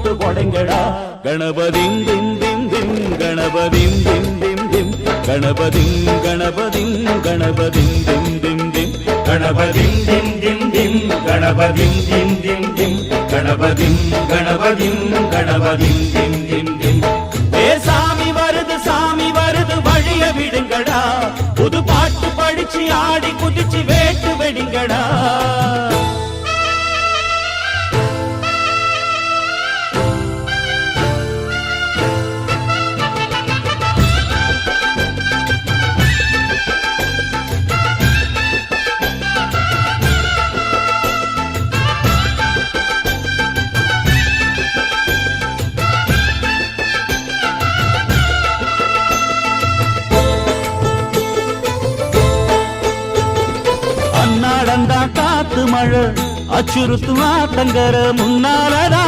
போட்டு கொடைங்கடா. கணபதிம் திம் திம் திம் கணபதிம் திம் திம் திம் கணபதிம் கணபதிம் கணபதிம் திம் திம் திம் கணபதிம் திம் திம் திம் கணபதிம் திம் திம் திம் கணபதிம் கணபதிம் கணபதிம் திம் திம் திம். ஏ சாமி வருது வழிய விடுங்கடா. புது பாட்டு படிச்சு ஆடி குதிச்சு வேட்டு வெடிங்கடா. காத்து மழை அச்சுறுத்தும் ஆத்தங்கர முன்னாலதா